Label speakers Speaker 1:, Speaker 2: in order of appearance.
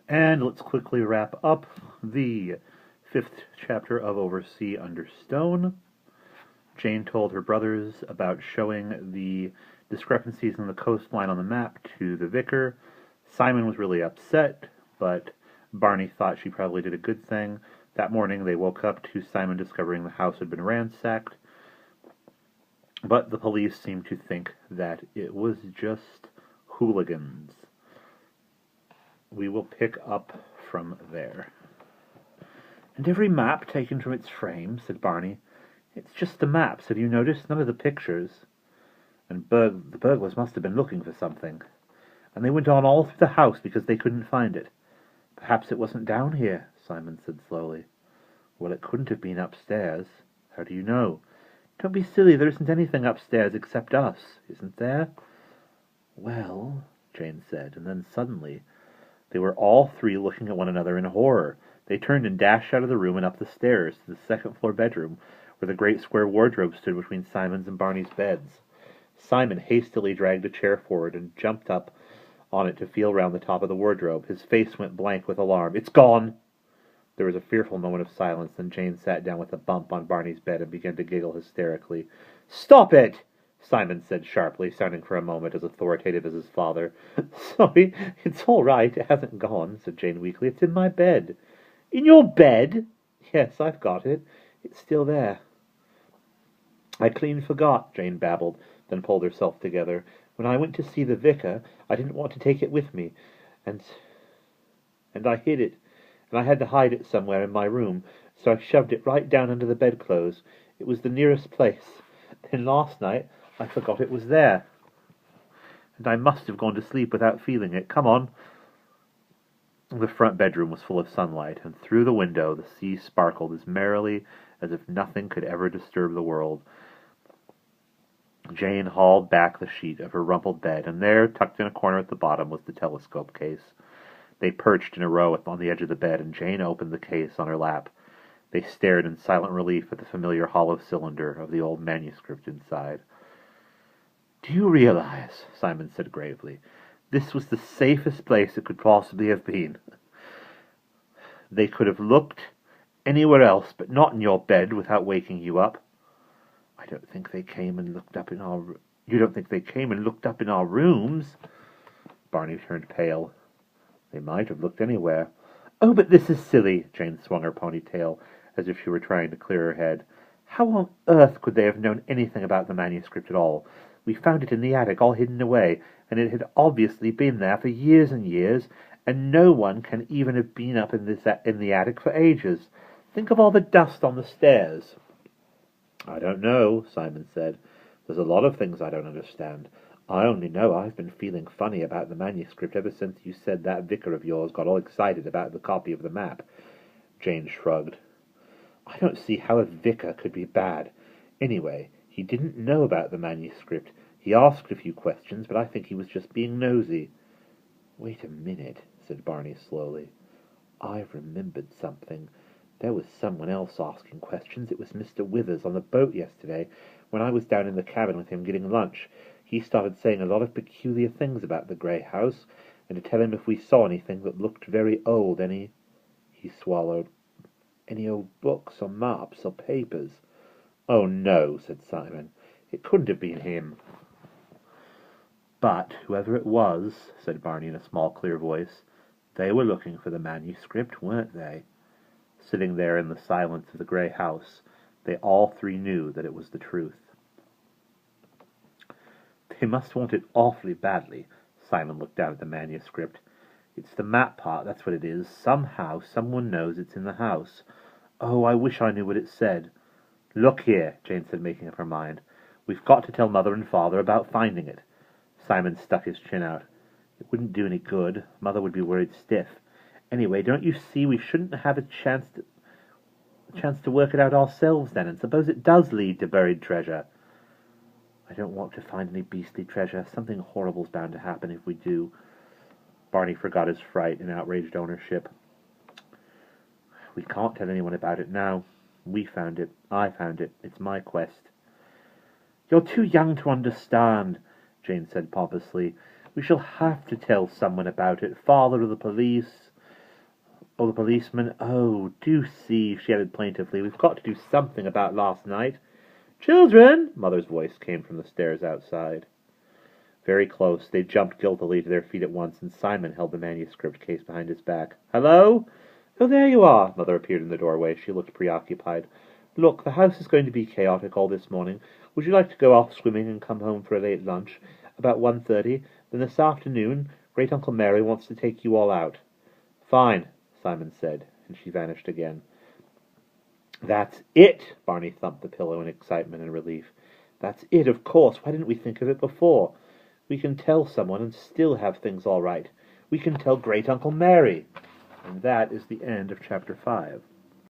Speaker 1: And let's quickly wrap up the 5th chapter of Oversea Under Stone. Jane told her brothers about showing the discrepancies in the coastline on the map to the vicar. Simon was really upset, but Barney thought she probably did a good thing. That morning they woke up to Simon discovering the house had been ransacked, but the police seemed to think that it was just hooligans. We will pick up from there. "And every map taken from its frame," said Barney. "It's just the maps. Have you noticed? None of the pictures. And the burglars must have been looking for something. And they went on all through the house because they couldn't find it. Perhaps it wasn't down here," Simon said slowly. "Well, it couldn't have been upstairs. How do you know?" "Don't be silly. There isn't anything upstairs except us, isn't there?" "Well," Jane said, and then suddenly they were all three looking at one another in horror. They turned and dashed out of the room and up the stairs to the second-floor bedroom, where the great square wardrobe stood between Simon's and Barney's beds. Simon hastily dragged a chair forward and jumped up on it to feel round the top of the wardrobe. His face went blank with alarm. "It's gone!" There was a fearful moment of silence, then Jane sat down with a bump on Barney's bed and began to giggle hysterically. "Stop it!" Simon said sharply, sounding for a moment as authoritative as his father. "Sorry, it's all right. It hasn't gone," said Jane weakly. "It's in my bed." "In your bed?" "Yes, I've got it. It's still there." "I clean forgot," Jane babbled, then pulled herself together. "When I went to see the vicar, I didn't want to take it with me, and I hid it, and I had to hide it somewhere in my room, so I shoved it right down under the bedclothes. It was the nearest place. Then last night I forgot it was there, and I must have gone to sleep without feeling it. Come on." The front bedroom was full of sunlight, and through the window the sea sparkled as merrily as if nothing could ever disturb the world. Jane hauled back the sheet of her rumpled bed, and there, tucked in a corner at the bottom, was the telescope case. They perched in a row on the edge of the bed, and Jane opened the case on her lap. They stared in silent relief at the familiar hollow cylinder of the old manuscript inside. "Do you realize," Simon said gravely, "this was the safest place it could possibly have been? They could have looked anywhere else, but not in your bed without waking you up." "I don't think they came and looked up in our... You don't think they came and looked up in our rooms?" Barney turned pale. "They might have looked anywhere." "Oh, but this is silly." Jane swung her ponytail as if she were trying to clear her head. "How on earth could they have known anything about the manuscript at all? We found it in the attic, all hidden away, and it had obviously been there for years and years, and no one can even have been up in the attic for ages. Think of all the dust on the stairs." "I don't know," Simon said. "There's a lot of things I don't understand. I only know I've been feeling funny about the manuscript ever since you said that vicar of yours got all excited about the copy of the map." Jane shrugged. "I don't see how a vicar could be bad. Anyway, he didn't know about the manuscript. He asked a few questions, but I think he was just being nosy." "Wait a minute," said Barney slowly. "I've remembered something. There was someone else asking questions. It was Mr. Withers on the boat yesterday, when I was down in the cabin with him getting lunch. He started saying a lot of peculiar things about the grey house, and to tell him if we saw anything that looked very old, he swallowed, any old books or maps or papers." "Oh, no," said Simon. "It couldn't have been him." "But whoever it was," said Barney in a small, clear voice, "they were looking for the manuscript, weren't they?" Sitting there in the silence of the grey house, they all three knew that it was the truth. "They must want it awfully badly." Simon looked down at the manuscript. "It's the map part, that's what it is. Somehow someone knows it's in the house. Oh, I wish I knew what it said." "Look here," Jane said, making up her mind. "We've got to tell Mother and Father about finding it." Simon stuck his chin out. "It wouldn't do any good. Mother would be worried stiff. Anyway, don't you see we shouldn't have a chance to work it out ourselves then, and suppose it does lead to buried treasure?" "I don't want to find any beastly treasure. Something horrible's bound to happen if we do." Barney forgot his fright in outraged ownership. "We can't tell anyone about it now. We found it. I found it. It's my quest." "You're too young to understand," Jane said pompously. "We shall have to tell someone about it. Father or the police." Oh, the policeman. Oh, do see, she added plaintively. We've got to do something about last night. Children! Mother's voice came from the stairs outside. Very close. They jumped guiltily to their feet at once, and Simon held the manuscript case behind his back. Hello? Oh, there you are. Mother appeared in the doorway. She looked preoccupied. Look, the house is going to be chaotic all this morning. Would you like to go off swimming and come home for a late lunch? About 1:30. Then this afternoon, Great Uncle Mary wants to take you all out. Fine, Simon said, and she vanished again. That's it! Barney thumped the pillow in excitement and relief. That's it, of course. Why didn't we think of it before? We can tell someone and still have things all right. We can tell Great Uncle Mary. And that is the end of Chapter 5.